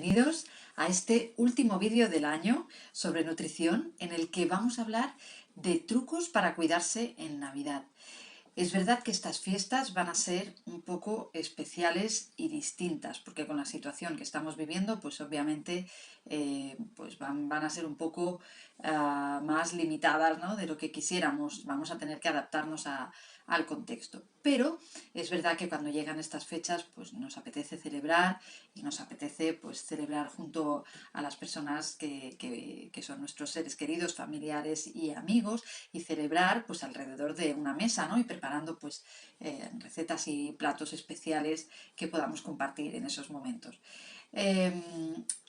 bienvenidos a este último vídeo del año sobre nutrición en el que vamos a hablar de trucos para cuidarse en Navidad. Es verdad que estas fiestas van a ser un poco especiales y distintas, porque con la situación que estamos viviendo, pues obviamente pues van a ser un poco más limitadas, ¿no?, de lo que quisiéramos. Vamos a tener que adaptarnos al contexto. Pero es verdad que cuando llegan estas fechas, pues nos apetece celebrar y nos apetece pues celebrar junto a las personas que son nuestros seres queridos, familiares y amigos, y celebrar pues alrededor de una mesa, ¿no?, y preparando pues recetas y platos especiales que podamos compartir en esos momentos.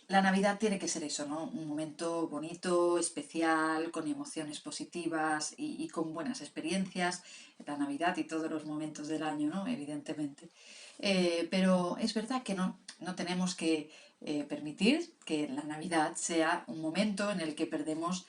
La Navidad tiene que ser eso, ¿no?, un momento bonito, especial, con emociones positivas y con buenas experiencias. La Navidad y todos los momentos del año, ¿no?, evidentemente. Pero es verdad que no tenemos que permitir que la Navidad sea un momento en el que perdemos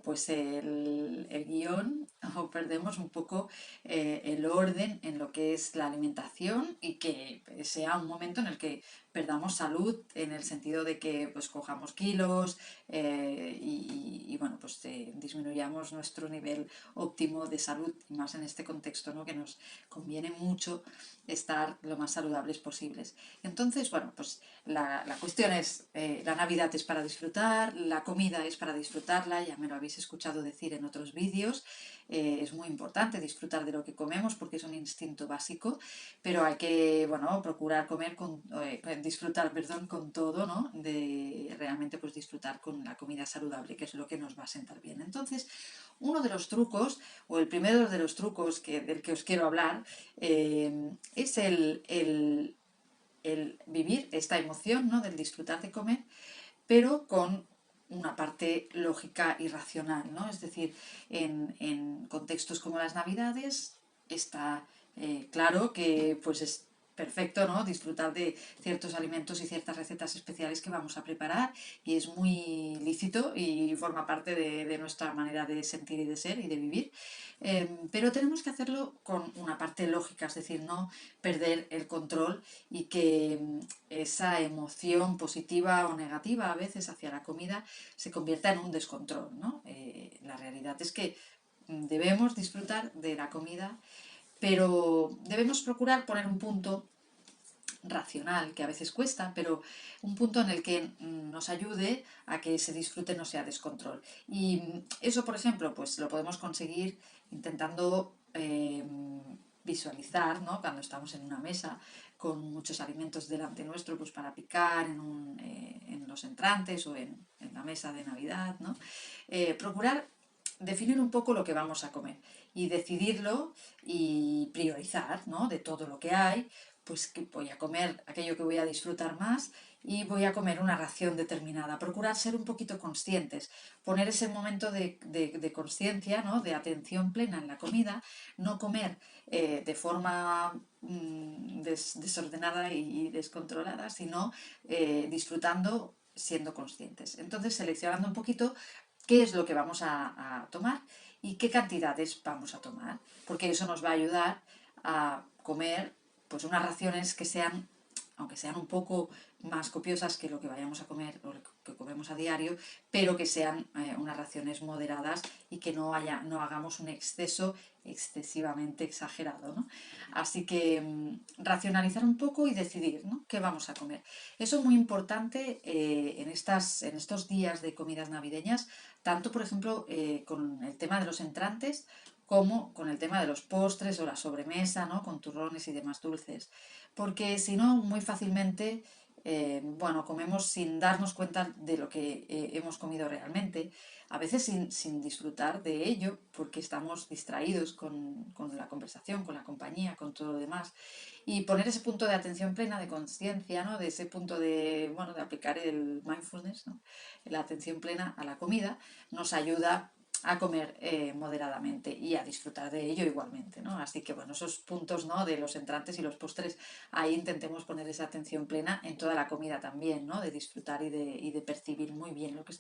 pues el guión o perdemos un poco el orden en lo que es la alimentación, y que sea un momento en el que perdamos salud, en el sentido de que pues cojamos kilos y bueno, pues disminuyamos nuestro nivel óptimo de salud, y más en este contexto, ¿no?, que nos conviene mucho estar lo más saludables posibles. Entonces, bueno, pues la cuestión es, la Navidad es para disfrutar, la comida es para disfrutarla, ya me lo habéis escuchado decir en otros vídeos. Es muy importante disfrutar de lo que comemos porque es un instinto básico, pero hay que, bueno, procurar disfrutar, perdón, con todo, ¿no?, de realmente pues disfrutar con la comida saludable, que es lo que nos va a sentar bien. Entonces, uno de los trucos, o el primero de los trucos del que os quiero hablar, es el vivir esta emoción, ¿no?, del disfrutar de comer, pero con una parte lógica y racional, ¿no? Es decir, en contextos como las Navidades está claro que pues es perfecto, ¿no?, disfrutar de ciertos alimentos y ciertas recetas especiales que vamos a preparar, y es muy lícito y forma parte de nuestra manera de sentir y de ser y de vivir. Pero tenemos que hacerlo con una parte lógica, es decir, no perder el control, y que esa emoción positiva o negativa a veces hacia la comida se convierta en un descontrol, ¿no? La realidad es que debemos disfrutar de la comida, pero debemos procurar poner un punto racional, que a veces cuesta, pero un punto en el que nos ayude a que ese disfrute no sea descontrol. Y eso, por ejemplo, pues lo podemos conseguir intentando visualizar, ¿no?, cuando estamos en una mesa con muchos alimentos delante nuestro, pues para picar en los entrantes o en la mesa de Navidad, ¿no? Procurar definir un poco lo que vamos a comer y decidirlo y priorizar, ¿no?, de todo lo que hay. Pues que voy a comer aquello que voy a disfrutar más, y voy a comer una ración determinada. Procurar ser un poquito conscientes, poner ese momento de conciencia, ¿no?, de atención plena en la comida, no comer de forma desordenada y descontrolada, sino disfrutando, siendo conscientes. Entonces, seleccionando un poquito qué es lo que vamos a tomar y qué cantidades vamos a tomar, porque eso nos va a ayudar a comer pues unas raciones que sean, aunque sean un poco más copiosas que lo que vayamos a comer o lo que comemos a diario, pero que sean unas raciones moderadas, y que no hagamos un exceso excesivamente exagerado, ¿no? Así que racionalizar un poco y decidir, ¿no?, qué vamos a comer. Eso es muy importante en estos días de comidas navideñas, tanto por ejemplo con el tema de los entrantes, como con el tema de los postres o la sobremesa, ¿no?, con turrones y demás dulces. Porque si no, muy fácilmente bueno, comemos sin darnos cuenta de lo que hemos comido realmente, a veces sin disfrutar de ello, porque estamos distraídos con la conversación, con la compañía, con todo lo demás. Y poner ese punto de atención plena, de conciencia, ¿no?, de ese punto de, bueno, de aplicar el mindfulness, ¿no?, la atención plena a la comida, nos ayuda a comer moderadamente y a disfrutar de ello igualmente, ¿no? Así que, bueno, esos puntos, ¿no?, de los entrantes y los postres, ahí intentemos poner esa atención plena en toda la comida también, ¿no?, de disfrutar y de percibir muy bien lo que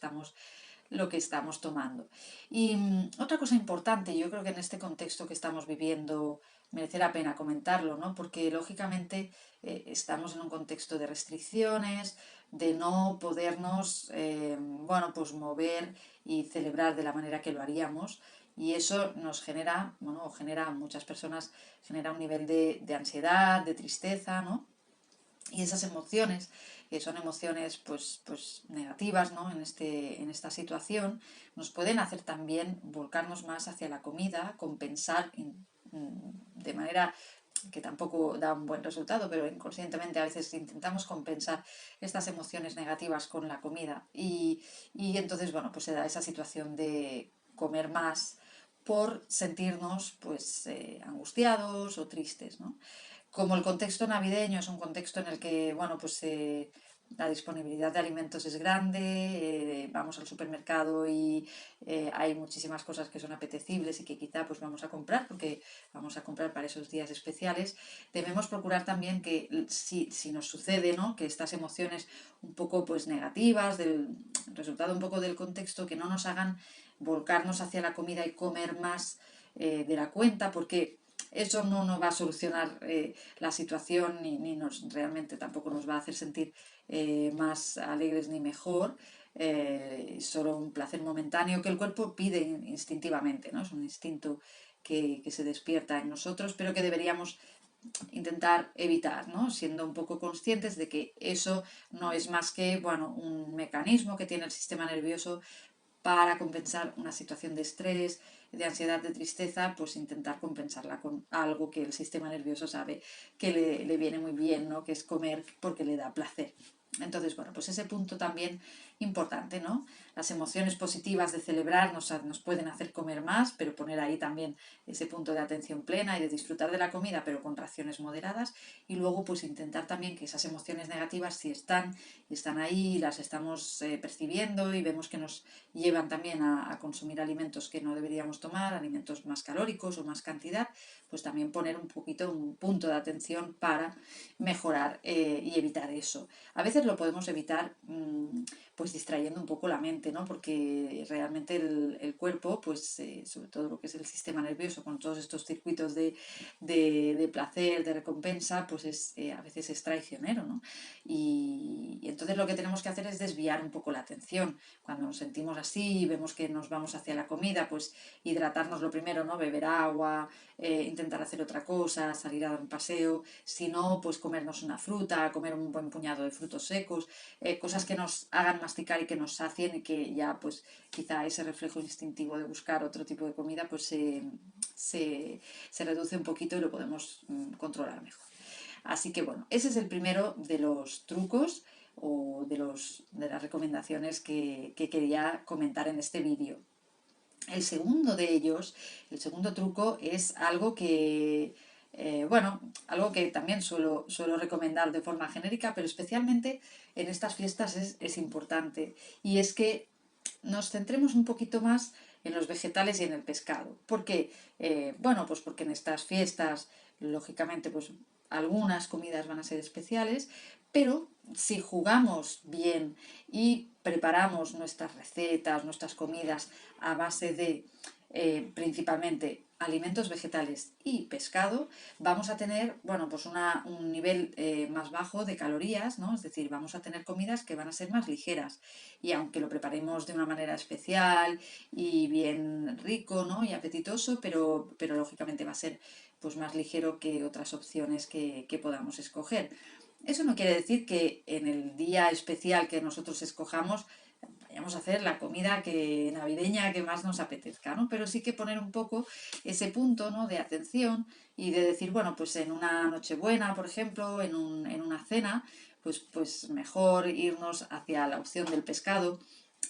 estamos tomando. Y otra cosa importante, yo creo que en este contexto que estamos viviendo merece la pena comentarlo, ¿no?, porque lógicamente estamos en un contexto de restricciones, de no podernos, bueno, pues mover y celebrar de la manera que lo haríamos. Y eso nos genera, bueno, genera a muchas personas, genera un nivel de ansiedad, de tristeza, ¿no? Y esas emociones, que son emociones pues negativas, ¿no? En esta situación, nos pueden hacer también volcarnos más hacia la comida, compensar de manera que tampoco da un buen resultado, pero inconscientemente a veces intentamos compensar estas emociones negativas con la comida. Y entonces, bueno, pues se da esa situación de comer más por sentirnos pues angustiados o tristes, ¿no? Como el contexto navideño es un contexto en el que, bueno, pues la disponibilidad de alimentos es grande, vamos al supermercado y hay muchísimas cosas que son apetecibles y que quizá pues vamos a comprar porque vamos a comprar para esos días especiales, debemos procurar también que si nos sucede, ¿no? Que estas emociones un poco pues negativas, del resultado un poco del contexto, que no nos hagan volcarnos hacia la comida y comer más de la cuenta, porque eso no nos va a solucionar la situación ni realmente tampoco nos va a hacer sentir más alegres ni mejor. Solo un placer momentáneo que el cuerpo pide instintivamente, ¿no? Es un instinto que se despierta en nosotros, pero que deberíamos intentar evitar, ¿no? Siendo un poco conscientes de que eso no es más que, bueno, un mecanismo que tiene el sistema nervioso para compensar una situación de estrés, de ansiedad, de tristeza, pues intentar compensarla con algo que el sistema nervioso sabe que le viene muy bien, ¿no? Que es comer porque le da placer. Entonces, bueno, pues ese punto también importante, ¿no? Las emociones positivas de celebrar nos pueden hacer comer más, pero poner ahí también ese punto de atención plena y de disfrutar de la comida, pero con raciones moderadas. Y luego, pues intentar también que esas emociones negativas, si están ahí, las estamos percibiendo y vemos que nos llevan también a consumir alimentos que no deberíamos tomar, alimentos más calóricos o más cantidad, pues también poner un poquito un punto de atención para mejorar y evitar eso. A veces lo podemos evitar pues distrayendo un poco la mente, ¿no? Porque realmente el cuerpo, pues sobre todo lo que es el sistema nervioso, con todos estos circuitos de placer, de recompensa, pues a veces es traicionero, ¿no? Y entonces lo que tenemos que hacer es desviar un poco la atención. Cuando nos sentimos así y vemos que nos vamos hacia la comida, pues hidratarnos lo primero, ¿no? Beber agua, intentar hacer otra cosa, salir a dar un paseo, si no, pues comernos una fruta, comer un buen puñado de frutos secos, cosas que nos hagan masticar y que nos sacien y que ya pues quizá ese reflejo instintivo de buscar otro tipo de comida pues se reduce un poquito y lo podemos controlar mejor. Así que bueno, ese es el primero de los trucos o de las recomendaciones que quería comentar en este vídeo. El segundo de ellos, el segundo truco, es algo que, bueno, algo que también suelo recomendar de forma genérica, pero especialmente en estas fiestas es importante. Y es que nos centremos un poquito más en los vegetales y en el pescado. ¿Por qué? Bueno, pues porque en estas fiestas, lógicamente, pues algunas comidas van a ser especiales, pero si jugamos bien y preparamos nuestras recetas, nuestras comidas a base de principalmente alimentos vegetales y pescado, vamos a tener, bueno, pues un nivel más bajo de calorías, ¿no? Es decir, vamos a tener comidas que van a ser más ligeras. Y aunque lo preparemos de una manera especial y bien rico, ¿no? Y apetitoso, pero lógicamente va a ser pues más ligero que otras opciones que podamos escoger. Eso no quiere decir que en el día especial que nosotros escojamos vayamos a hacer la comida navideña que más nos apetezca, ¿no? Pero sí que poner un poco ese punto, ¿no? De atención y de decir, bueno, pues en una Nochebuena, por ejemplo, en una cena, pues mejor irnos hacia la opción del pescado,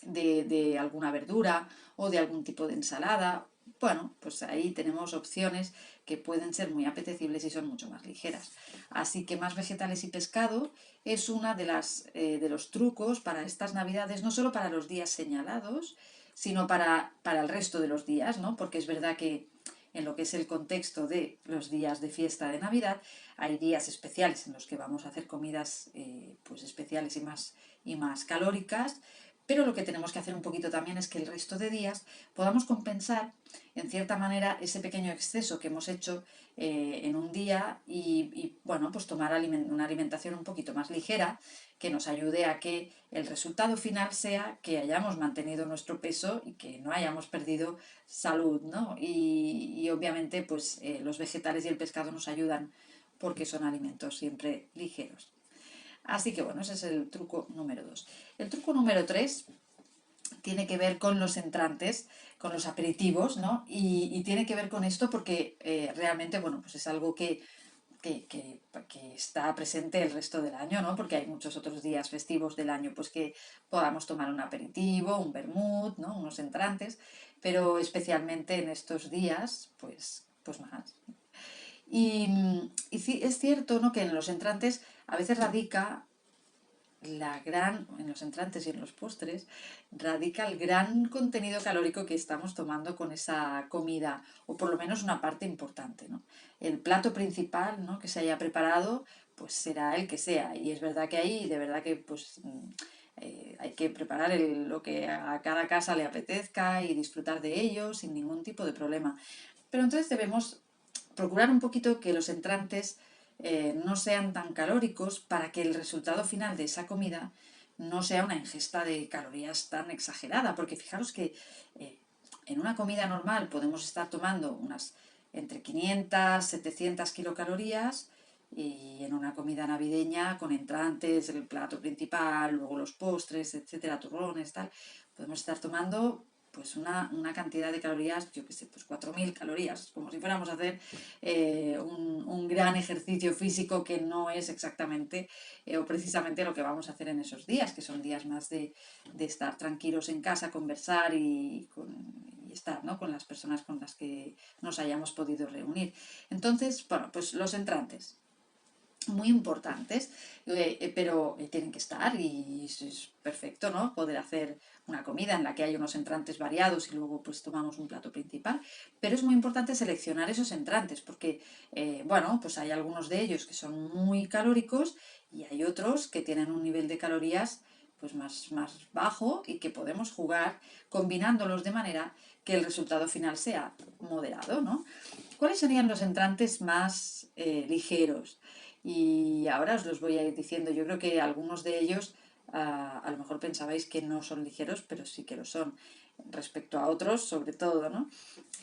de alguna verdura o de algún tipo de ensalada. Bueno, pues ahí tenemos opciones que pueden ser muy apetecibles y son mucho más ligeras. Así que más vegetales y pescado es una de los trucos para estas navidades, no solo para los días señalados, sino para el resto de los días, ¿no? Porque es verdad que en lo que es el contexto de los días de fiesta de Navidad, hay días especiales en los que vamos a hacer comidas pues especiales y más calóricas, Pero lo que tenemos que hacer un poquito también es que el resto de días podamos compensar, en cierta manera, ese pequeño exceso que hemos hecho en un día bueno, pues tomar una alimentación un poquito más ligera que nos ayude a que el resultado final sea que hayamos mantenido nuestro peso y que no hayamos perdido salud, ¿no? Y obviamente, pues los vegetales y el pescado nos ayudan porque son alimentos siempre ligeros. Así que bueno, ese es el truco número 2. El truco número 3 tiene que ver con los entrantes, con los aperitivos, ¿no? Y tiene que ver con esto porque realmente, bueno, pues es algo que está presente el resto del año, ¿no? Porque hay muchos otros días festivos del año, pues que podamos tomar un aperitivo, un vermut, ¿no? Unos entrantes, pero especialmente en estos días, pues más. Y sí, es cierto, ¿no? Que en los entrantes a veces radica en los entrantes y en los postres, radica el gran contenido calórico que estamos tomando con esa comida, o por lo menos una parte importante, ¿no? El plato principal, ¿no?, que se haya preparado, pues será el que sea. Y es verdad que ahí, de verdad que pues hay que preparar lo que a cada casa le apetezca y disfrutar de ello sin ningún tipo de problema. Pero entonces debemos procurar un poquito que los entrantes no sean tan calóricos para que el resultado final de esa comida no sea una ingesta de calorías tan exagerada, porque fijaros que eh, en una comida normal podemos estar tomando unas entre 500, 700 kilocalorías y en una comida navideña con entrantes, el plato principal, luego los postres, etcétera, turrones, tal, podemos estar tomando pues una cantidad de calorías, yo qué sé, pues 4.000 calorías, como si fuéramos a hacer un gran ejercicio físico que no es exactamente o precisamente lo que vamos a hacer en esos días, que son días más de estar tranquilos en casa, conversar y estar, ¿no?, con las personas con las que nos hayamos podido reunir. Entonces, bueno, pues los entrantes muy importantes, pero tienen que estar y es perfecto, ¿no?, poder hacer una comida en la que hay unos entrantes variados y luego pues tomamos un plato principal, pero es muy importante seleccionar esos entrantes porque, bueno, pues hay algunos de ellos que son muy calóricos y hay otros que tienen un nivel de calorías pues más bajo y que podemos jugar combinándolos de manera que el resultado final sea moderado, ¿no? ¿Cuáles serían los entrantes más ligeros? Y ahora os los voy a ir diciendo. Yo creo que algunos de ellos a lo mejor pensabais que no son ligeros, pero sí que lo son respecto a otros, sobre todo, ¿no?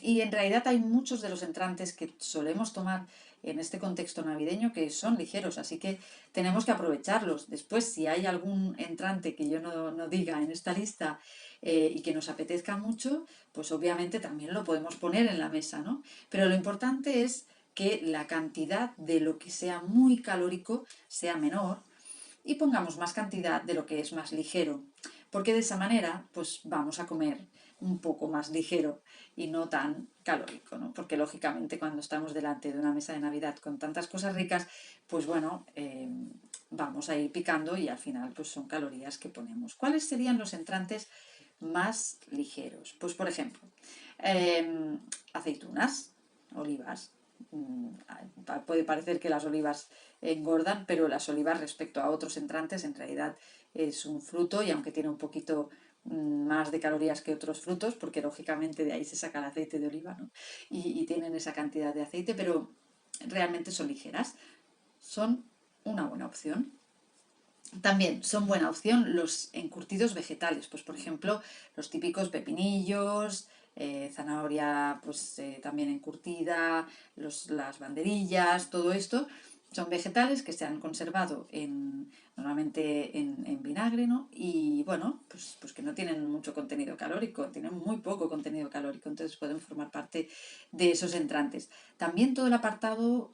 Y en realidad hay muchos de los entrantes que solemos tomar en este contexto navideño que son ligeros, así que tenemos que aprovecharlos. Después, si hay algún entrante que yo no diga en esta lista y que nos apetezca mucho, pues obviamente también lo podemos poner en la mesa, ¿no? Pero lo importante es que la cantidad de lo que sea muy calórico sea menor y pongamos más cantidad de lo que es más ligero, porque de esa manera pues vamos a comer un poco más ligero y no tan calórico, ¿no? Porque lógicamente cuando estamos delante de una mesa de Navidad con tantas cosas ricas, pues bueno, vamos a ir picando y al final pues son calorías que ponemos. ¿Cuáles serían los entrantes más ligeros? Pues por ejemplo, aceitunas, olivas. Puede parecer que las olivas engordan, pero las olivas respecto a otros entrantes en realidad es un fruto y aunque tiene un poquito más de calorías que otros frutos, porque lógicamente de ahí se saca el aceite de oliva, ¿no? Y tienen esa cantidad de aceite, pero realmente son ligeras. Son una buena opción. También son buena opción los encurtidos vegetales, pues por ejemplo los típicos pepinillos, zanahoria pues también encurtida, las banderillas, todo esto son vegetales que se han conservado normalmente en vinagre, ¿no? Y bueno, pues que no tienen mucho contenido calórico, tienen muy poco contenido calórico, entonces pueden formar parte de esos entrantes. También todo el apartado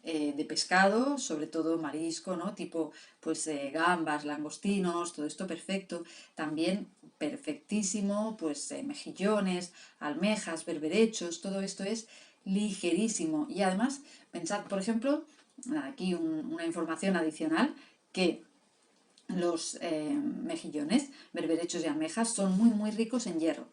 de pescado, sobre todo marisco, ¿no? Tipo pues gambas, langostinos, todo esto perfecto. También perfectísimo, pues mejillones, almejas, berberechos, todo esto es ligerísimo. Y además, pensad, por ejemplo, aquí una información adicional, que los mejillones, berberechos y almejas son muy ricos en hierro.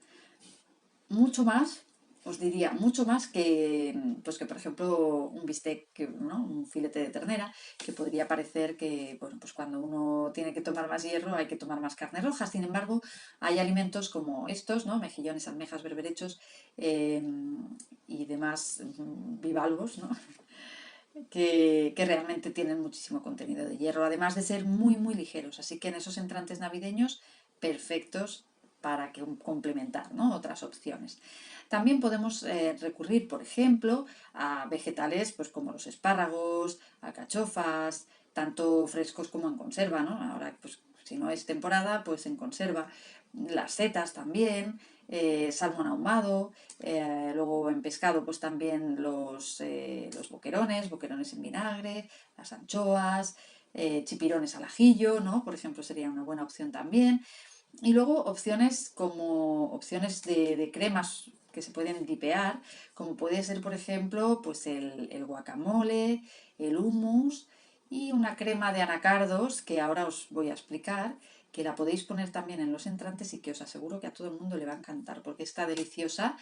Mucho más, os diría mucho más que, pues que por ejemplo, un bistec, ¿no? Un filete de ternera, que podría parecer que, bueno, pues cuando uno tiene que tomar más hierro hay que tomar más carne roja. Sin embargo, hay alimentos como estos, ¿no? Mejillones, almejas, berberechos eh, y demás bivalvos, ¿no? Que realmente tienen muchísimo contenido de hierro, además de ser muy, muy ligeros. Así que en esos entrantes navideños, perfectos para complementar, ¿no? Otras opciones. También podemos recurrir, por ejemplo, a vegetales pues, como los espárragos, alcachofas, tanto frescos como en conserva, ¿no? Ahora, pues, si no es temporada, pues en conserva. Las setas también, salmón ahumado, luego en pescado pues también los boquerones en vinagre, las anchoas, chipirones al ajillo, ¿no? Por ejemplo, sería una buena opción también. Y luego opciones como opciones de cremas que se pueden dipear, como puede ser, por ejemplo, pues el guacamole, el hummus y una crema de anacardos que ahora os voy a explicar, que la podéis poner también en los entrantes y que os aseguro que a todo el mundo le va a encantar porque está deliciosa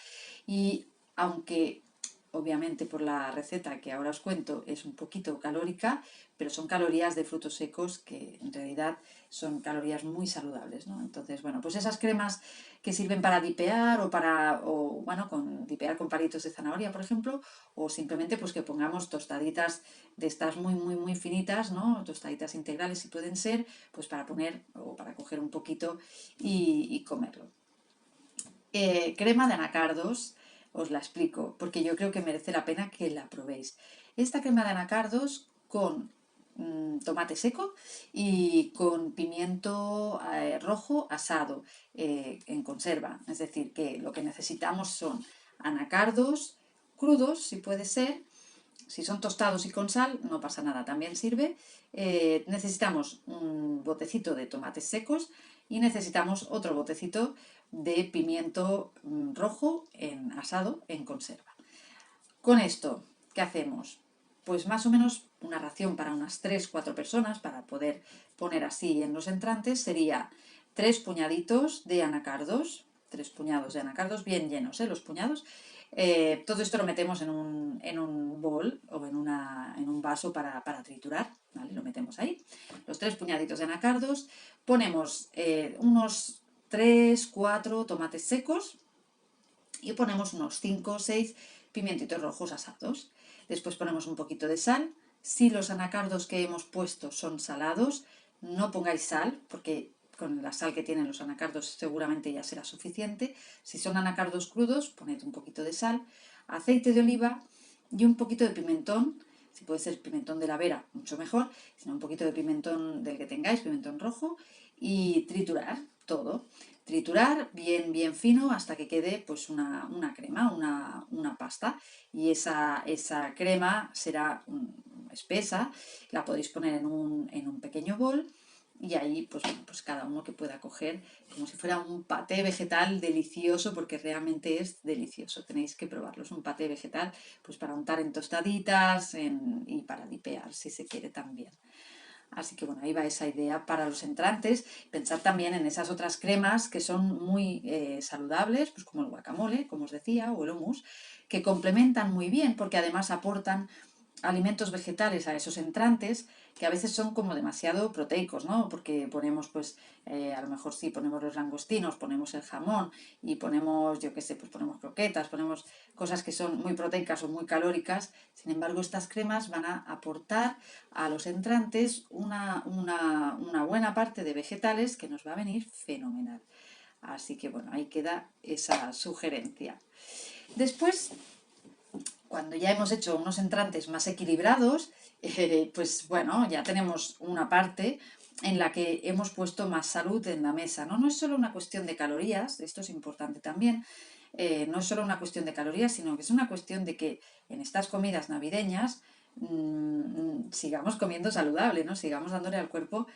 y aunque obviamente por la receta que ahora os cuento es un poquito calórica, pero son calorías de frutos secos que en realidad son calorías muy saludables, ¿no? Entonces, bueno, pues esas cremas que sirven para dipear o bueno, dipear con palitos de zanahoria, por ejemplo, o simplemente pues que pongamos tostaditas de estas muy, muy, muy finitas, ¿no? Tostaditas integrales si pueden ser, pues para poner o para coger un poquito y comerlo. Crema de anacardos, os la explico, porque yo creo que merece la pena que la probéis. Esta crema de anacardos con tomate seco y con pimiento rojo asado en conserva. Es decir, que lo que necesitamos son anacardos crudos, si puede ser. Si son tostados y con sal, no pasa nada, también sirve. Necesitamos un botecito de tomates secos y necesitamos otro botecito de pimiento rojo asado en conserva. Con esto, ¿qué hacemos? Pues más o menos una ración para unas 3 4 personas, para poder poner así en los entrantes, sería 3 puñaditos de anacardos, 3 puñados de anacardos bien llenos, los puñados. Todo esto lo metemos en un bol o en un vaso para triturar, ¿vale? Lo metemos ahí. Los 3 puñaditos de anacardos, ponemos unos 3 4 tomates secos y ponemos unos 5 o 6 pimientitos rojos asados. Después ponemos un poquito de sal. Si los anacardos que hemos puesto son salados, no pongáis sal, porque con la sal que tienen los anacardos seguramente ya será suficiente. Si son anacardos crudos, poned un poquito de sal, aceite de oliva y un poquito de pimentón. Si puede ser pimentón de la Vera, mucho mejor, sino un poquito de pimentón del que tengáis, pimentón rojo, y triturar todo. Triturar bien, bien fino hasta que quede pues una crema, una pasta. Y esa crema será espesa, la podéis poner en un pequeño bol y ahí pues, bueno, pues cada uno que pueda coger como si fuera un paté vegetal delicioso, porque realmente es delicioso, tenéis que probarlo. Es un paté vegetal pues para untar en tostaditas y para dipear si se quiere también. Así que bueno, ahí va esa idea para los entrantes. Pensad también en esas otras cremas que son muy saludables, pues como el guacamole, como os decía, o el hummus, que complementan muy bien porque además aportan alimentos vegetales a esos entrantes que a veces son como demasiado proteicos, ¿no? Porque ponemos, pues, a lo mejor sí, ponemos los langostinos, ponemos el jamón y ponemos, yo qué sé, pues ponemos croquetas, ponemos cosas que son muy proteicas o muy calóricas. Sin embargo, estas cremas van a aportar a los entrantes una buena parte de vegetales que nos va a venir fenomenal. Así que bueno, ahí queda esa sugerencia. Después, cuando ya hemos hecho unos entrantes más equilibrados, pues bueno, ya tenemos una parte en la que hemos puesto más salud en la mesa, ¿no? No es solo una cuestión de calorías, esto es importante también, no es solo una cuestión de calorías, sino que es una cuestión de que en estas comidas navideñas sigamos comiendo saludable, ¿no? Sigamos dándole al cuerpo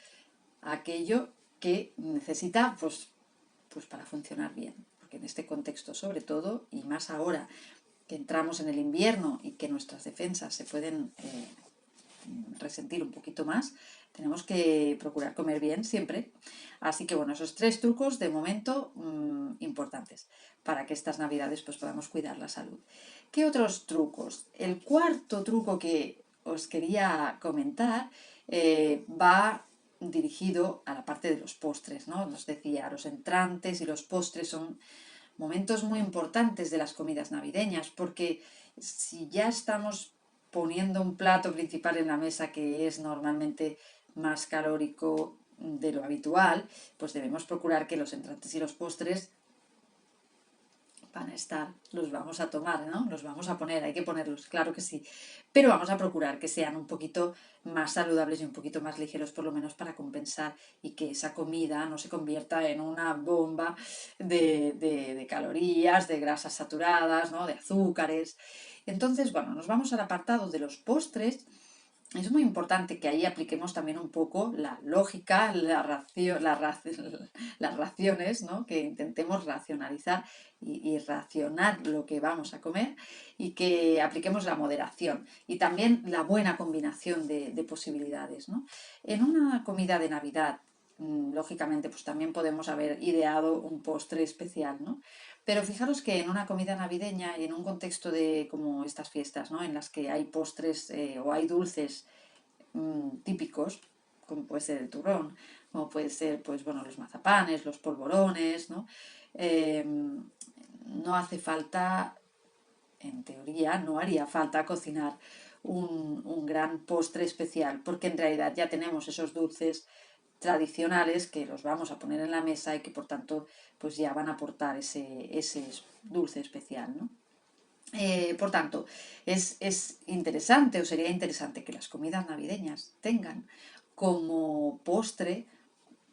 aquello que necesita, pues para funcionar bien. Porque en este contexto, sobre todo, y más ahora que entramos en el invierno y que nuestras defensas se pueden resentir un poquito más, tenemos que procurar comer bien siempre. Así que bueno, esos 3 trucos de momento importantes para que estas navidades pues podamos cuidar la salud. ¿Qué otros trucos? El cuarto truco que os quería comentar va dirigido a la parte de los postres, ¿no? Os decía, los entrantes y los postres son momentos muy importantes de las comidas navideñas, porque si ya estamos poniendo un plato principal en la mesa que es normalmente más calórico de lo habitual, pues debemos procurar que los entrantes y los postres van a estar, los vamos a tomar, ¿no? Los vamos a poner, hay que ponerlos, claro que sí. Pero vamos a procurar que sean un poquito más saludables y un poquito más ligeros, por lo menos para compensar y que esa comida no se convierta en una bomba de calorías, de grasas saturadas, ¿no? De azúcares. Entonces, bueno, nos vamos al apartado de los postres. Es muy importante que ahí apliquemos también un poco la lógica, las raciones, ¿no? Que intentemos racionalizar y racionar lo que vamos a comer y que apliquemos la moderación y también la buena combinación de posibilidades, ¿no? En una comida de Navidad, lógicamente, pues también podemos haber ideado un postre especial, ¿no? Pero fijaros que en una comida navideña y en un contexto de como estas fiestas, ¿no? En las que hay postres o hay dulces típicos, como puede ser el turrón, como puede ser, pues bueno, los mazapanes, los polvorones, ¿no? Eh, no hace falta, en teoría, no haría falta cocinar un gran postre especial, porque en realidad ya tenemos esos dulces tradicionales que los vamos a poner en la mesa y que por tanto pues ya van a aportar ese dulce especial, ¿no? Por tanto, es interesante o sería interesante que las comidas navideñas tengan como postre,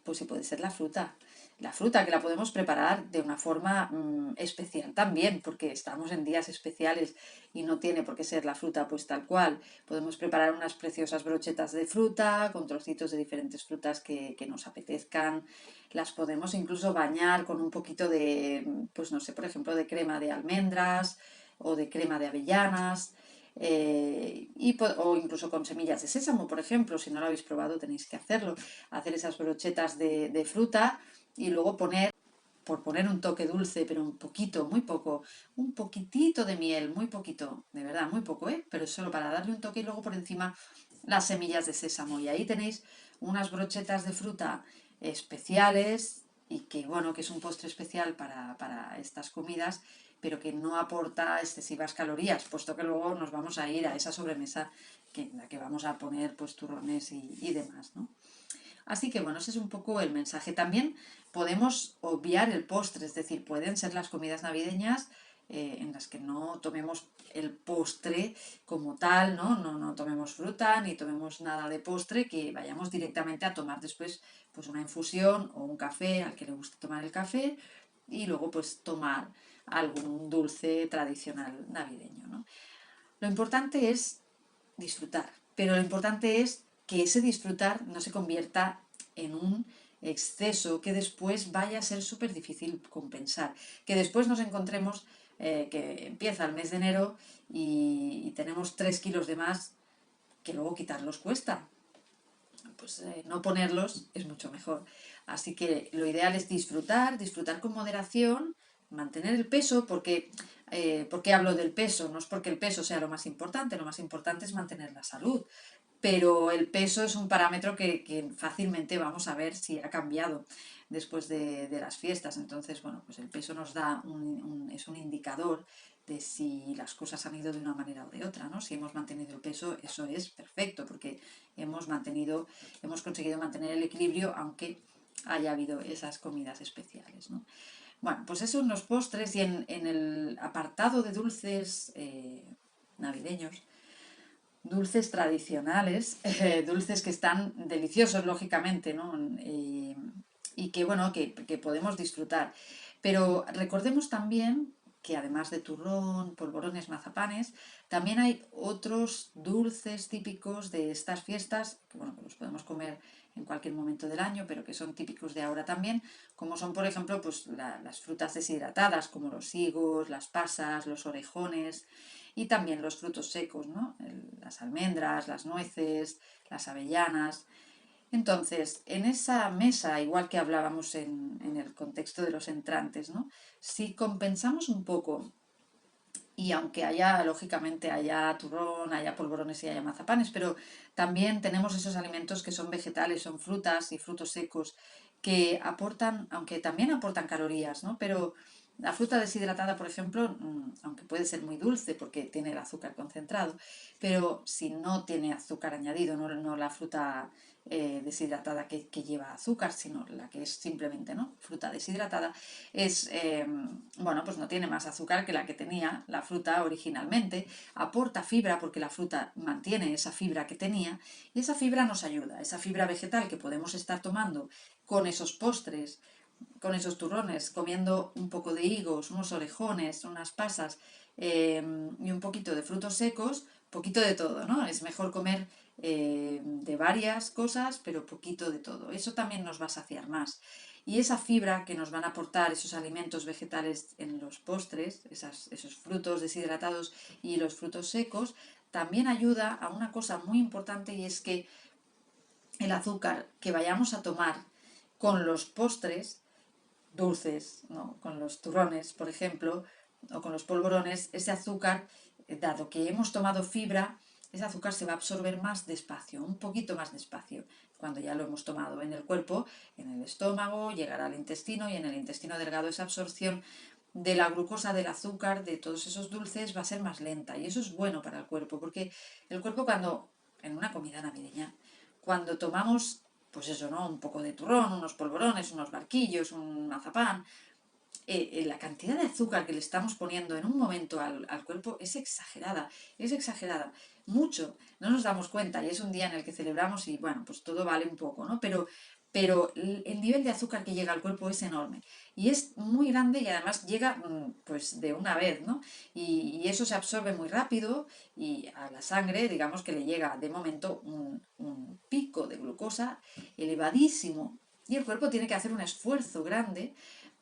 pues si puede ser la fruta. La fruta que la podemos preparar de una forma especial también, porque estamos en días especiales y no tiene por qué ser la fruta pues tal cual. Podemos preparar unas preciosas brochetas de fruta con trocitos de diferentes frutas que nos apetezcan. Las podemos incluso bañar con un poquito de, pues no sé, por ejemplo, de crema de almendras o de crema de avellanas. O incluso con semillas de sésamo, por ejemplo, si no lo habéis probado tenéis que hacerlo, hacer esas brochetas de fruta y luego poner, por poner un toque dulce, pero un poquito, muy poco, un poquitito de miel, muy poquito, de verdad, muy poco, ¿eh? Pero solo para darle un toque y luego por encima las semillas de sésamo. Y ahí tenéis unas brochetas de fruta especiales y que, bueno, que es un postre especial para estas comidas, pero que no aporta excesivas calorías, puesto que luego nos vamos a ir a esa sobremesa en la que vamos a poner pues turrones y demás, ¿no? Así que bueno, ese es un poco el mensaje. También podemos obviar el postre, es decir, pueden ser las comidas navideñas en las que no tomemos el postre como tal, ¿no? No tomemos fruta ni tomemos nada de postre, que vayamos directamente a tomar después pues una infusión o un café al que le guste tomar el café y luego pues tomar algún dulce tradicional navideño, ¿no? Lo importante es disfrutar, pero lo importante es que ese disfrutar no se convierta en un exceso que después vaya a ser súper difícil compensar, que después nos encontremos que empieza el mes de enero y tenemos 3 kilos de más que luego quitarlos cuesta. Pues no ponerlos es mucho mejor. Así que lo ideal es disfrutar, disfrutar con moderación, mantener el peso, ¿por qué hablo del peso? No es porque el peso sea lo más importante es mantener la salud, pero el peso es un parámetro que fácilmente vamos a ver si ha cambiado después de las fiestas. Entonces, bueno, pues el peso nos da es un indicador de si las cosas han ido de una manera o de otra, ¿no? Si hemos mantenido el peso, eso es perfecto, porque hemos conseguido mantener el equilibrio, aunque haya habido esas comidas especiales, ¿no? Bueno, pues eso en los postres y en el apartado de dulces navideños, dulces tradicionales, dulces que están deliciosos, lógicamente, ¿no? Y que, bueno, que podemos disfrutar. Pero recordemos también que además de turrón, polvorones, mazapanes, también hay otros dulces típicos de estas fiestas, que, bueno, que los podemos comer en cualquier momento del año, pero que son típicos de ahora también, como son, por ejemplo, pues las frutas deshidratadas, como los higos, las pasas, los orejones, y también los frutos secos, ¿no? Las almendras, las nueces, las avellanas. Entonces, en esa mesa, igual que hablábamos en el contexto de los entrantes, ¿no? Si compensamos un poco, y aunque haya, lógicamente, haya turrón, haya polvorones y haya mazapanes, pero también tenemos esos alimentos que son vegetales, son frutas y frutos secos, que aportan, aunque también aportan calorías, ¿no? Pero la fruta deshidratada, por ejemplo, aunque puede ser muy dulce porque tiene el azúcar concentrado, pero si no tiene azúcar añadido, no la fruta deshidratada que lleva azúcar, sino la que es simplemente, ¿no? Fruta deshidratada, es, bueno, pues no tiene más azúcar que la que tenía la fruta originalmente, aporta fibra porque la fruta mantiene esa fibra que tenía y esa fibra nos ayuda, esa fibra vegetal que podemos estar tomando con esos postres, con esos turrones, comiendo un poco de higos, unos orejones, unas pasas y un poquito de frutos secos, poquito de todo, ¿no? Es mejor comer de varias cosas, pero poquito de todo. Eso también nos va a saciar más. Y esa fibra que nos van a aportar esos alimentos vegetales en los postres, esos frutos deshidratados y los frutos secos, también ayuda a una cosa muy importante y es que el azúcar que vayamos a tomar con los postres dulces, ¿no? Con los turrones, por ejemplo, o con los polvorones, ese azúcar, dado que hemos tomado fibra, ese azúcar se va a absorber más despacio, un poquito más despacio, cuando ya lo hemos tomado en el cuerpo, en el estómago, llegará al intestino y en el intestino delgado esa absorción de la glucosa, del azúcar, de todos esos dulces va a ser más lenta y eso es bueno para el cuerpo, porque el cuerpo cuando, en una comida navideña, cuando tomamos, pues eso, ¿no? Un poco de turrón, unos polvorones, unos barquillos, un mazapán, la cantidad de azúcar que le estamos poniendo en un momento al cuerpo es exagerada, mucho, no nos damos cuenta y es un día en el que celebramos y bueno, pues todo vale un poco, ¿no? Pero el nivel de azúcar que llega al cuerpo es enorme y es muy grande y además llega pues de una vez, ¿no? Y eso se absorbe muy rápido y a la sangre, digamos que le llega de momento un pico de glucosa elevadísimo y el cuerpo tiene que hacer un esfuerzo grande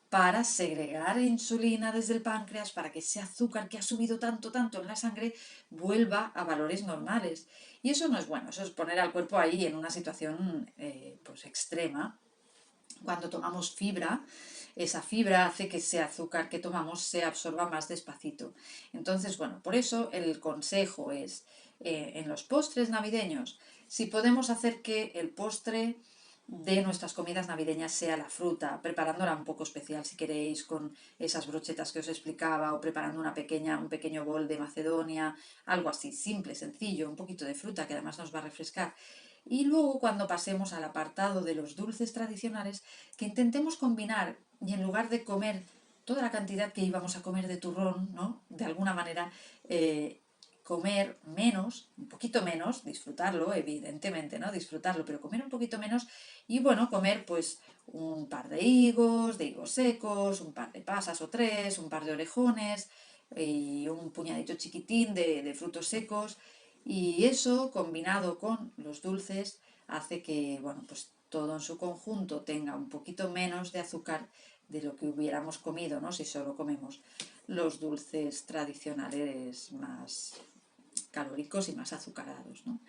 para segregar insulina desde el páncreas para que ese azúcar que ha subido tanto en la sangre vuelva a valores normales. Y eso no es bueno, eso es poner al cuerpo ahí en una situación pues extrema. Cuando tomamos fibra, esa fibra hace que ese azúcar que tomamos se absorba más despacito. Entonces, bueno, por eso el consejo es, en los postres navideños, si podemos hacer que el postre de nuestras comidas navideñas sea la fruta, preparándola un poco especial si queréis, con esas brochetas que os explicaba, o preparando un pequeño bol de Macedonia, algo así, simple, sencillo, un poquito de fruta que además nos va a refrescar. Y luego cuando pasemos al apartado de los dulces tradicionales, que intentemos combinar y en lugar de comer toda la cantidad que íbamos a comer de turrón, ¿no? De alguna manera, comer menos, un poquito menos, disfrutarlo, evidentemente, ¿no? Disfrutarlo, pero comer un poquito menos y bueno, comer pues un par de higos secos, un par de pasas o tres, un par de orejones y un puñadito chiquitín de frutos secos. Y eso combinado con los dulces hace que, bueno, pues todo en su conjunto tenga un poquito menos de azúcar de lo que hubiéramos comido, ¿no? Si solo comemos los dulces tradicionales más calóricos y más azucarados, ¿no?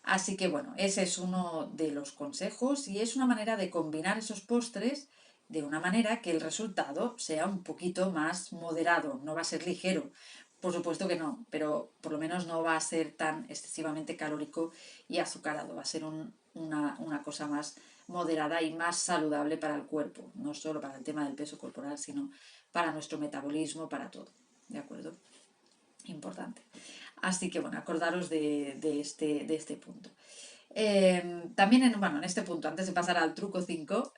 Así que bueno, ese es uno de los consejos y es una manera de combinar esos postres de una manera que el resultado sea un poquito más moderado, no va a ser ligero, por supuesto que no, pero por lo menos no va a ser tan excesivamente calórico y azucarado, va a ser una cosa más moderada y más saludable para el cuerpo, no solo para el tema del peso corporal, sino para nuestro metabolismo, para todo, ¿de acuerdo? Importante. Así que bueno, acordaros de este punto. También bueno, en este punto, antes de pasar al truco 5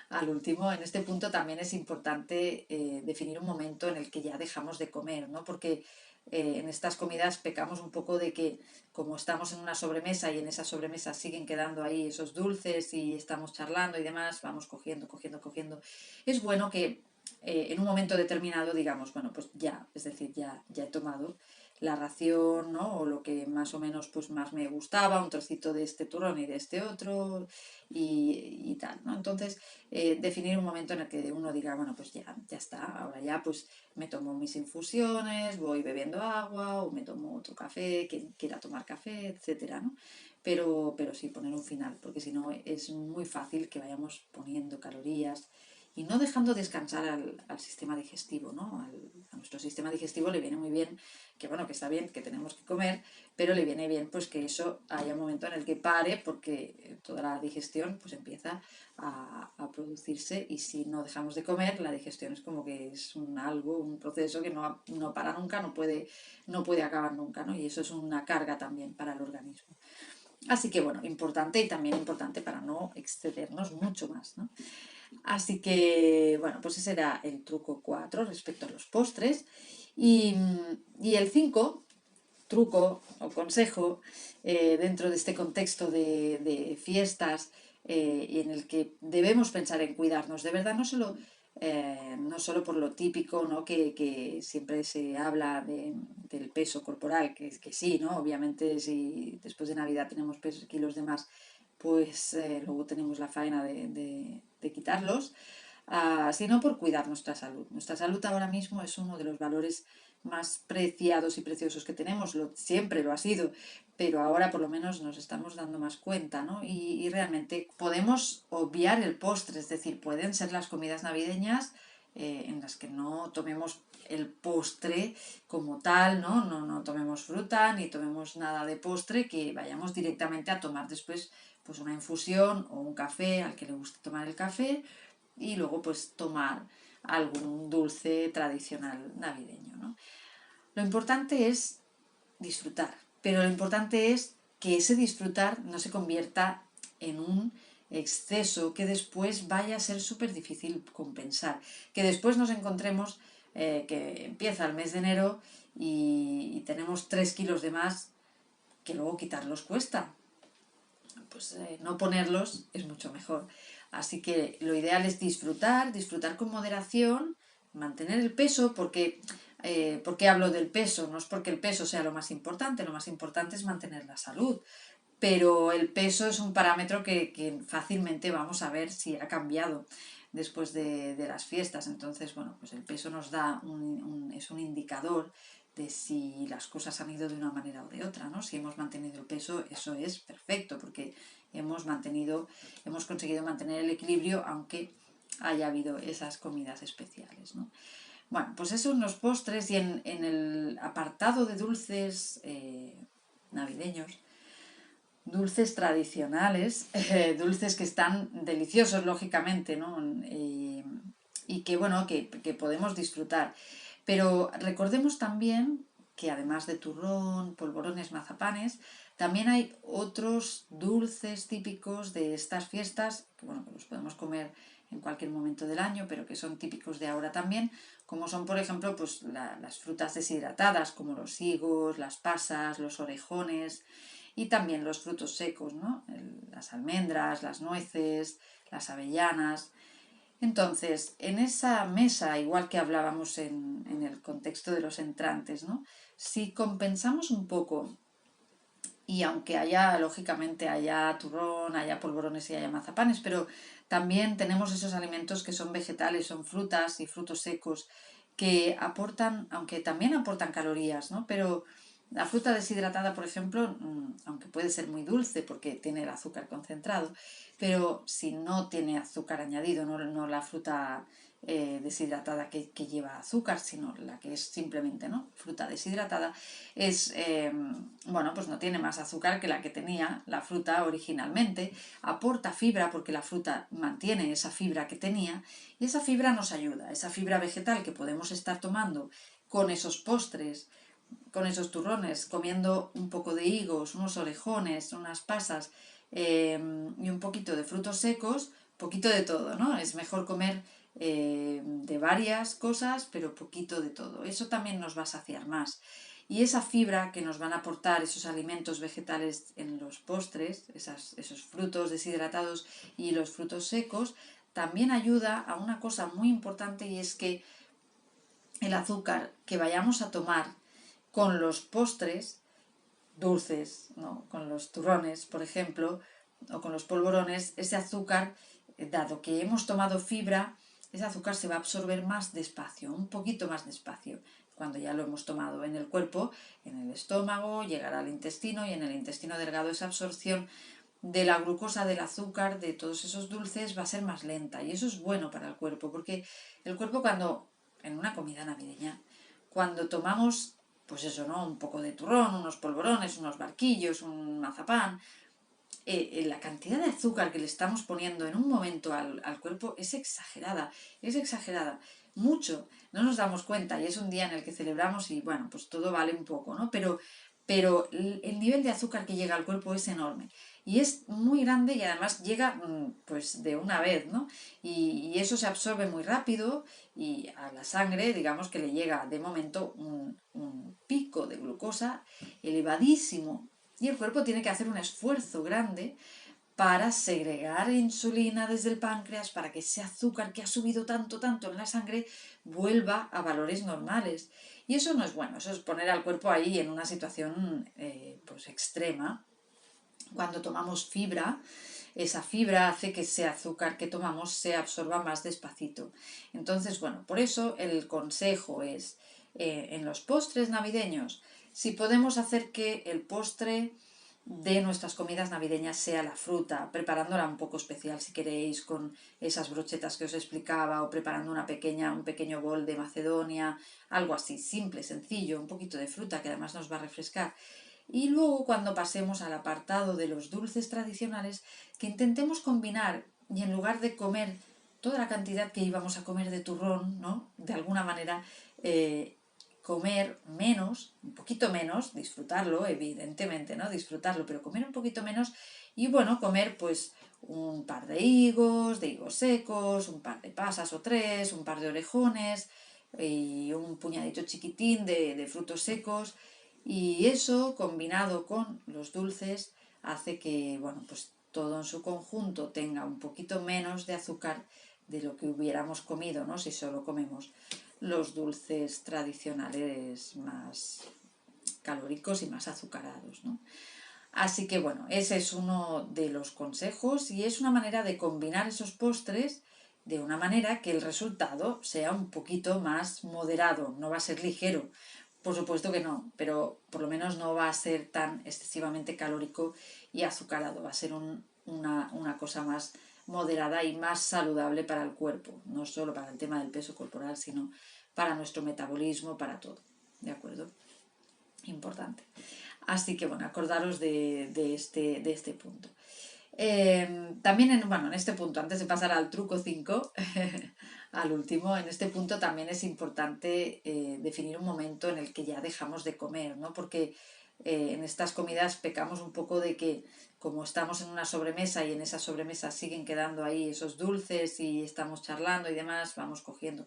al último, en este punto también es importante definir un momento en el que ya dejamos de comer, ¿no? Porque en estas comidas pecamos un poco de que como estamos en una sobremesa y en esa sobremesa siguen quedando ahí esos dulces y estamos charlando y demás, vamos cogiendo. Es bueno que en un momento determinado digamos, bueno, pues ya, es decir, ya he tomado la ración, ¿no? O lo que más o menos pues más me gustaba, un trocito de este turrón y de este otro y tal, ¿no? Entonces, definir un momento en el que uno diga, bueno, pues ya está, ahora ya pues me tomo mis infusiones, voy bebiendo agua o me tomo otro café, quien quiera tomar café, etcétera, ¿no? Pero sí poner un final, porque si no es muy fácil que vayamos poniendo calorías y no dejando descansar al sistema digestivo, ¿no? A nuestro sistema digestivo le viene muy bien que, bueno, que está bien, que tenemos que comer, pero le viene bien pues que eso haya un momento en el que pare porque toda la digestión pues empieza a producirse y si no dejamos de comer, la digestión es como que es un proceso que no para nunca, no puede acabar nunca, ¿no? Y eso es una carga también para el organismo. Así que bueno, importante y también importante para no excedernos mucho más, ¿no? Así que, bueno, pues ese era el truco 4 respecto a los postres. Y el 5 truco o consejo, dentro de este contexto de fiestas y en el que debemos pensar en cuidarnos, de verdad, no solo por lo típico, ¿no? que siempre se habla del peso corporal, que sí, ¿no? Obviamente si después de Navidad tenemos kilos de más, pues luego tenemos la faena de quitarlos, sino por cuidar nuestra salud. Nuestra salud ahora mismo es uno de los valores más preciados y preciosos que tenemos, siempre lo ha sido, pero ahora por lo menos nos estamos dando más cuenta, ¿no? Y realmente podemos obviar el postre, es decir, pueden ser las comidas navideñas en las que no tomemos el postre como tal, ¿no? No tomemos fruta ni tomemos nada de postre, que vayamos directamente a tomar después pues una infusión o un café al que le guste tomar el café y luego pues tomar algún dulce tradicional navideño, ¿no? Lo importante es disfrutar, pero lo importante es que ese disfrutar no se convierta en un exceso que después vaya a ser súper difícil compensar, que después nos encontremos que empieza el mes de enero y tenemos 3 kilos de más, que luego quitarlos cuesta, pues no ponerlos es mucho mejor. Así que lo ideal es disfrutar con moderación, mantener el peso, ¿por qué hablo del peso? No es porque el peso sea lo más importante es mantener la salud, pero el peso es un parámetro que fácilmente vamos a ver si ha cambiado después de las fiestas. Entonces, bueno, pues el peso nos da es un indicador de si las cosas han ido de una manera o de otra, ¿no? Si hemos mantenido el peso, eso es perfecto, porque hemos conseguido mantener el equilibrio, aunque haya habido esas comidas especiales, ¿no? Bueno, pues eso en los postres y en el apartado de dulces navideños, dulces tradicionales, dulces que están deliciosos, lógicamente, ¿no? Y que, bueno, que podemos disfrutar. Pero recordemos también que además de turrón, polvorones, mazapanes, también hay otros dulces típicos de estas fiestas, que bueno, que los podemos comer en cualquier momento del año, pero que son típicos de ahora también, como son, por ejemplo, pues las frutas deshidratadas, como los higos, las pasas, los orejones, y también los frutos secos, ¿no? Las almendras, las nueces, las avellanas. Entonces, en esa mesa, igual que hablábamos en el contexto de los entrantes, ¿no? Si compensamos un poco, y aunque lógicamente, haya turrón, haya polvorones y haya mazapanes, pero también tenemos esos alimentos que son vegetales, son frutas y frutos secos, que aportan, aunque también aportan calorías, ¿no? Pero la fruta deshidratada, por ejemplo, aunque puede ser muy dulce porque tiene el azúcar concentrado, pero si no tiene azúcar añadido, no la fruta deshidratada que lleva azúcar, sino la que es simplemente, ¿no? Fruta deshidratada, bueno, pues no tiene más azúcar que la que tenía la fruta originalmente, aporta fibra porque la fruta mantiene esa fibra que tenía y esa fibra nos ayuda, esa fibra vegetal que podemos estar tomando con esos postres, con esos turrones, comiendo un poco de higos, unos orejones, unas pasas y un poquito de frutos secos, poquito de todo, ¿no? Es mejor comer de varias cosas, pero poquito de todo. Eso también nos va a saciar más. Y esa fibra que nos van a aportar esos alimentos vegetales en los postres, esos frutos deshidratados y los frutos secos, también ayuda a una cosa muy importante, y es que el azúcar que vayamos a tomar con los postres dulces, ¿no? Con los turrones, por ejemplo, o con los polvorones, ese azúcar, dado que hemos tomado fibra, ese azúcar se va a absorber más despacio, un poquito más despacio, cuando ya lo hemos tomado en el cuerpo, en el estómago, llegará al intestino, y en el intestino delgado esa absorción de la glucosa, del azúcar, de todos esos dulces va a ser más lenta, y eso es bueno para el cuerpo, porque el cuerpo cuando, en una comida navideña, cuando tomamos, pues eso, ¿no? Un poco de turrón, unos polvorones, unos barquillos, un mazapán, la cantidad de azúcar que le estamos poniendo en un momento al cuerpo es exagerada, mucho, no nos damos cuenta, y es un día en el que celebramos y bueno, pues todo vale un poco, ¿no? Pero el nivel de azúcar que llega al cuerpo es enorme, y es muy grande, y además llega pues de una vez, ¿no? Y eso se absorbe muy rápido, y a la sangre, digamos que le llega de momento un pico de glucosa elevadísimo, y el cuerpo tiene que hacer un esfuerzo grande para segregar insulina desde el páncreas para que ese azúcar que ha subido tanto en la sangre vuelva a valores normales. Y eso no es bueno, eso es poner al cuerpo ahí en una situación pues extrema. Cuando tomamos fibra, esa fibra hace que ese azúcar que tomamos se absorba más despacito. Entonces, bueno, por eso el consejo es, en los postres navideños, si podemos hacer que el postre de nuestras comidas navideñas sea la fruta, preparándola un poco especial si queréis, con esas brochetas que os explicaba, o preparando un pequeño bol de Macedonia, algo así, simple, sencillo, un poquito de fruta que además nos va a refrescar. Y luego, cuando pasemos al apartado de los dulces tradicionales, que intentemos combinar, y en lugar de comer toda la cantidad que íbamos a comer de turrón, ¿no? De alguna manera, comer menos, un poquito menos, disfrutarlo, evidentemente, ¿no? Disfrutarlo, pero comer un poquito menos, y bueno, comer pues un par de higos secos, un par de pasas o tres, un par de orejones y un puñadito chiquitín de frutos secos, y eso combinado con los dulces hace que, bueno, pues todo en su conjunto tenga un poquito menos de azúcar de lo que hubiéramos comido, ¿no? Si solo comemos los dulces tradicionales más calóricos y más azucarados, ¿no? Así que bueno, ese es uno de los consejos, y es una manera de combinar esos postres de una manera que el resultado sea un poquito más moderado, no va a ser ligero, por supuesto que no, pero por lo menos no va a ser tan excesivamente calórico y azucarado, va a ser una cosa más moderada y más saludable para el cuerpo, no solo para el tema del peso corporal, sino para nuestro metabolismo, para todo, ¿de acuerdo? Importante. Así que bueno, acordaros de este punto. También en este punto, antes de pasar al truco 5, al último, en este punto también es importante definir un momento en el que ya dejamos de comer, ¿no? Porque en estas comidas pecamos un poco de que, como estamos en una sobremesa, y en esa sobremesa siguen quedando ahí esos dulces y estamos charlando y demás, vamos cogiendo.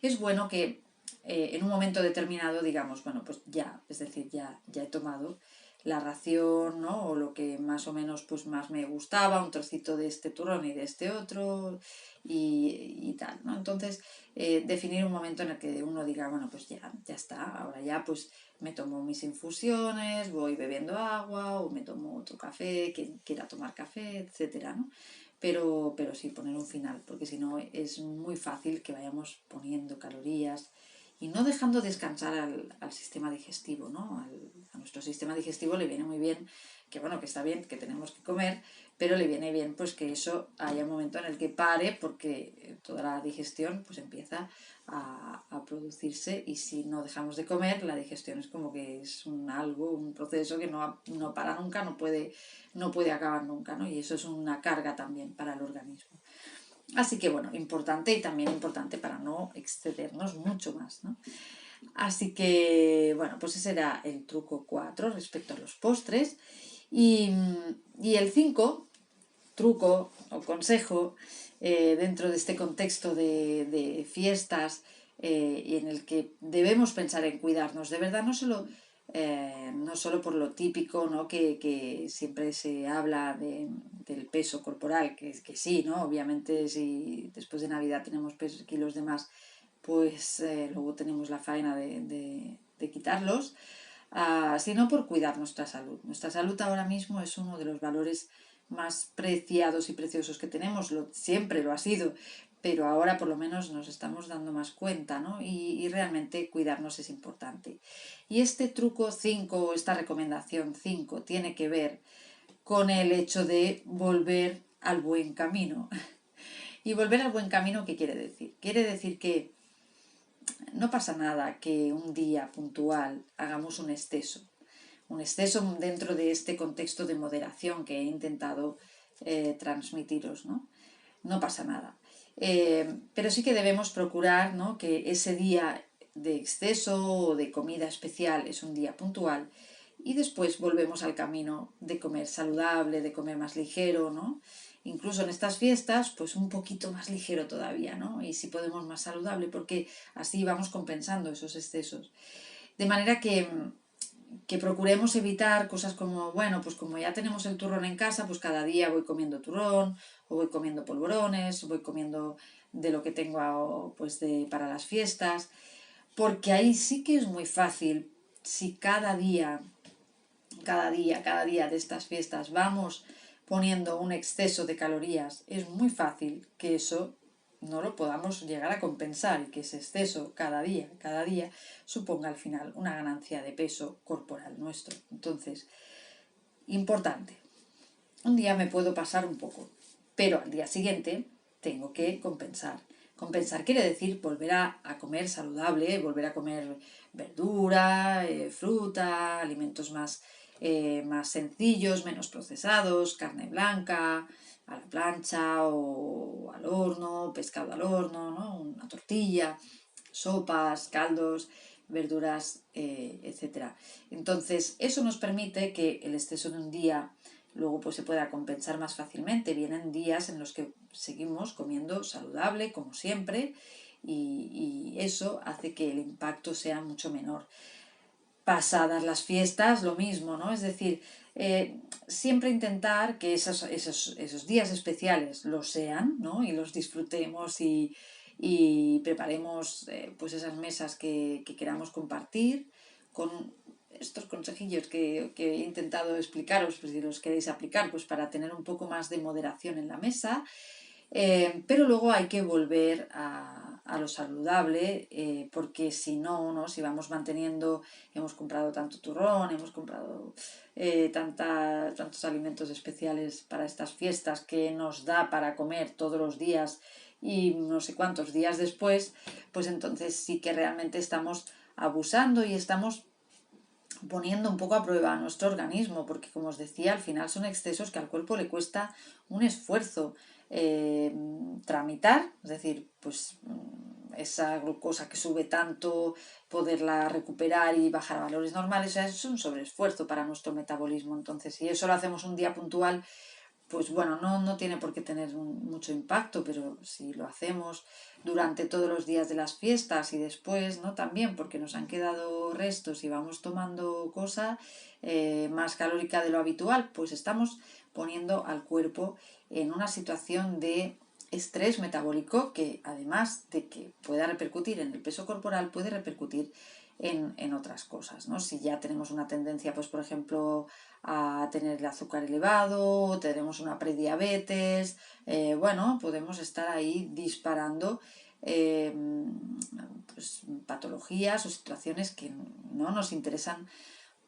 Es bueno que en un momento determinado digamos, bueno, pues ya, es decir, ya he tomado la ración, ¿no? O lo que más o menos pues más me gustaba, un trocito de este turrón y de este otro, y tal, ¿no? Entonces, definir un momento en el que uno diga, bueno, pues ya está, ahora ya pues me tomo mis infusiones, voy bebiendo agua, o me tomo otro café, quien quiera tomar café, etcétera, ¿no? Pero sí poner un final, porque si no es muy fácil que vayamos poniendo calorías y no dejando descansar al sistema digestivo, ¿no? A nuestro sistema digestivo le viene muy bien, que bueno, que está bien, que tenemos que comer, pero le viene bien pues que eso haya un momento en el que pare, porque toda la digestión pues empieza a producirse, y si no dejamos de comer, la digestión es como que es un proceso que no para nunca, no puede acabar nunca, ¿no? Y eso es una carga también para el organismo. Así que bueno, importante, y también importante para no excedernos mucho más, ¿no? Así que bueno, pues ese era el truco 4 respecto a los postres. Y el 5 truco o consejo, dentro de este contexto de fiestas, y en el que debemos pensar en cuidarnos, de verdad, no solo no solo por lo típico, ¿no? que siempre se habla del peso corporal, que sí, ¿no? Obviamente si después de Navidad tenemos kilos de más, pues luego tenemos la faena de quitarlos, sino por cuidar nuestra salud. Nuestra salud ahora mismo es uno de los valores más preciados y preciosos que tenemos, siempre lo ha sido, pero ahora por lo menos nos estamos dando más cuenta, ¿no? Y realmente cuidarnos es importante. Y este truco 5, esta recomendación 5, tiene que ver con el hecho de volver al buen camino. Y volver al buen camino, ¿qué quiere decir? Quiere decir que no pasa nada que un día puntual hagamos un exceso dentro de este contexto de moderación que he intentado transmitiros, ¿no? No pasa nada. Pero sí que debemos procurar, ¿no? Que ese día de exceso o de comida especial es un día puntual y después volvemos al camino de comer saludable, de comer más ligero, ¿no? Incluso en estas fiestas, pues un poquito más ligero todavía, ¿no? Y si podemos más saludable, porque así vamos compensando esos excesos. De manera que procuremos evitar cosas como, bueno, pues como ya tenemos el turrón en casa, pues cada día voy comiendo turrón, o voy comiendo polvorones, o voy comiendo de lo que tengo pues para las fiestas, porque ahí sí que es muy fácil, si cada día de estas fiestas vamos poniendo un exceso de calorías, es muy fácil que eso no lo podamos llegar a compensar y que ese exceso cada día suponga al final una ganancia de peso corporal nuestro. Entonces, importante, un día me puedo pasar un poco, pero al día siguiente tengo que compensar. Compensar quiere decir volver a comer saludable, volver a comer verdura, fruta, alimentos más sencillos, menos procesados, carne blanca, a la plancha o al horno, pescado al horno, ¿no? Una tortilla, sopas, caldos, verduras, etc. Entonces, eso nos permite que el exceso de un día luego pues se pueda compensar más fácilmente. Vienen días en los que seguimos comiendo saludable, como siempre, y eso hace que el impacto sea mucho menor. Pasadas las fiestas, lo mismo, ¿no? Es decir, siempre intentar que esos días especiales lo sean, ¿no? Y los disfrutemos y preparemos pues esas mesas que queramos compartir con estos consejillos que he intentado explicaros, pues si los queréis aplicar, pues para tener un poco más de moderación en la mesa, pero luego hay que volver a lo saludable, porque si no, ¿no? Si vamos manteniendo, hemos comprado tanto turrón, hemos comprado tantos alimentos especiales para estas fiestas que nos da para comer todos los días y no sé cuántos días después, pues entonces sí que realmente estamos abusando y estamos poniendo un poco a prueba a nuestro organismo, porque como os decía, al final son excesos que al cuerpo le cuesta un esfuerzo tramitar, es decir, pues esa glucosa que sube tanto, poderla recuperar y bajar a valores normales, o sea, es un sobreesfuerzo para nuestro metabolismo. Entonces, si eso lo hacemos un día puntual, pues bueno, no tiene por qué tener mucho impacto, pero si lo hacemos durante todos los días de las fiestas y después, ¿no? También porque nos han quedado restos y vamos tomando cosa más calórica de lo habitual, pues estamos poniendo al cuerpo en una situación de estrés metabólico que además de que pueda repercutir en el peso corporal, puede repercutir en otras cosas, ¿no? Si ya tenemos una tendencia, pues por ejemplo, a tener el azúcar elevado, tenemos una prediabetes, bueno, podemos estar ahí disparando pues, patologías o situaciones que no nos interesan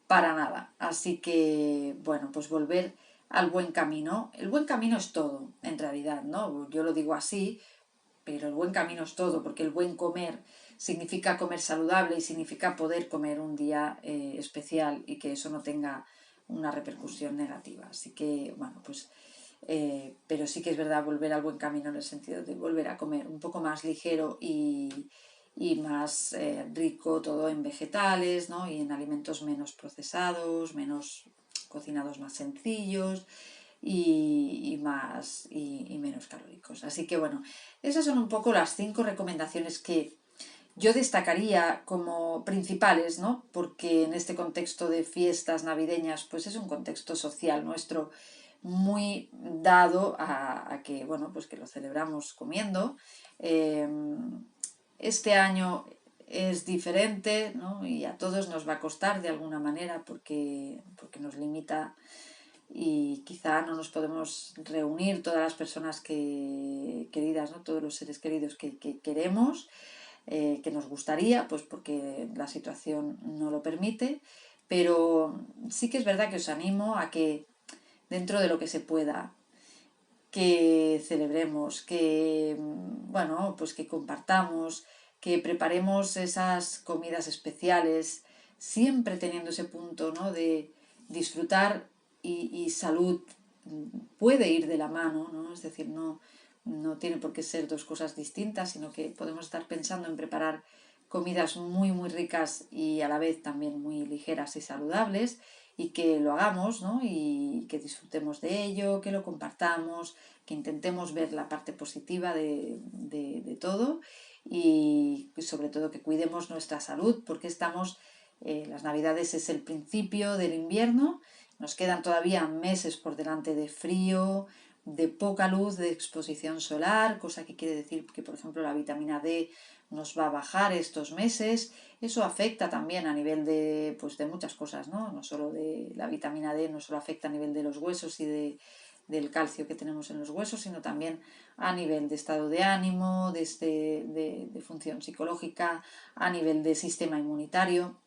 para nada. Así que, bueno, pues volver al buen camino. El buen camino es todo, en realidad, ¿no? Yo lo digo así, pero el buen camino es todo, porque el buen comer significa comer saludable y significa poder comer un día especial y que eso no tenga una repercusión negativa. Así que, bueno, pues, pero sí que es verdad volver al buen camino en el sentido de volver a comer un poco más ligero y más rico todo en vegetales, ¿no? Y en alimentos menos procesados, menos cocinados más sencillos y menos calóricos. Así que bueno, esas son un poco las 5 recomendaciones que Yo destacaría como principales, ¿no? Porque en este contexto de fiestas navideñas, pues es un contexto social nuestro muy dado a que, bueno, pues que lo celebramos comiendo. Eh, este año es diferente, ¿no? Y a todos nos va a costar de alguna manera porque nos limita y quizá no nos podemos reunir todas las personas queridas, ¿no? Todos los seres queridos que queremos, que nos gustaría, pues porque la situación no lo permite, pero sí que es verdad que os animo a que dentro de lo que se pueda, que celebremos, que, bueno, pues que compartamos, que preparemos esas comidas especiales, siempre teniendo ese punto, ¿no? De disfrutar y salud puede ir de la mano, ¿no? Es decir, no tiene por qué ser dos cosas distintas, sino que podemos estar pensando en preparar comidas muy, muy ricas y a la vez también muy ligeras y saludables y que lo hagamos, ¿no? Y que disfrutemos de ello, que lo compartamos, que intentemos ver la parte positiva de todo y sobre todo que cuidemos nuestra salud porque las navidades es el principio del invierno, nos quedan todavía meses por delante de frío, de poca luz, de exposición solar, cosa que quiere decir que, por ejemplo, la vitamina D nos va a bajar estos meses. Eso afecta también a nivel pues de muchas cosas, ¿no? No solo de la vitamina D, no solo afecta a nivel de los huesos y del calcio que tenemos en los huesos, sino también a nivel de estado de ánimo, de función psicológica, a nivel de sistema inmunitario.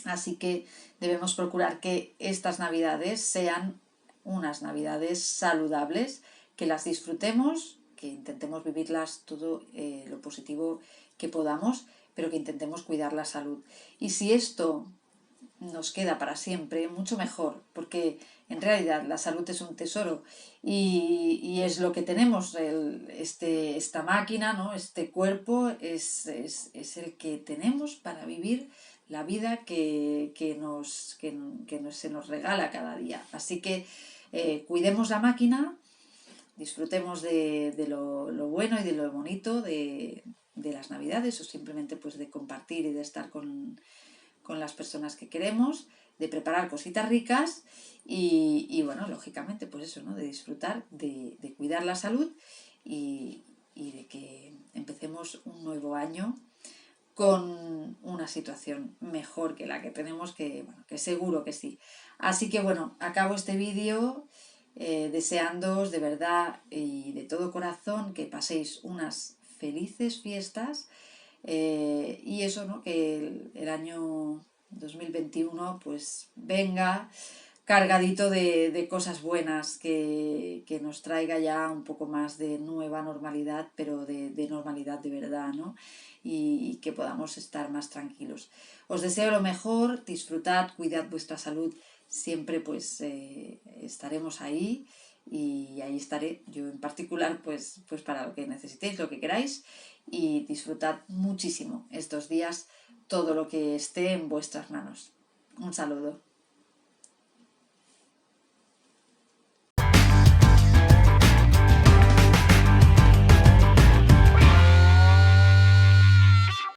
Así que debemos procurar que estas navidades sean unas navidades saludables, que las disfrutemos, que intentemos vivirlas todo lo positivo que podamos, pero que intentemos cuidar la salud. Y si esto nos queda para siempre, mucho mejor, porque en realidad la salud es un tesoro y es lo que tenemos, esta máquina, ¿no? Este cuerpo es el que tenemos para vivir la vida se nos regala cada día. Así que cuidemos la máquina, disfrutemos de lo bueno y de lo bonito de las navidades o simplemente pues de compartir y de estar con las personas que queremos, de preparar cositas ricas y bueno, lógicamente, pues eso, ¿no? De disfrutar, de cuidar la salud y de que empecemos un nuevo año con una situación mejor que la que tenemos, bueno, que seguro que sí. Así que bueno, acabo este vídeo deseándoos de verdad y de todo corazón que paséis unas felices fiestas y eso, ¿no? Que el año 2021 pues venga cargadito de cosas buenas, que nos traiga ya un poco más de nueva normalidad, pero de normalidad de verdad, ¿no? Y que podamos estar más tranquilos. Os deseo lo mejor, disfrutad, cuidad vuestra salud, siempre pues estaremos ahí y ahí estaré yo en particular pues para lo que necesitéis, lo que queráis y disfrutad muchísimo estos días todo lo que esté en vuestras manos. Un saludo.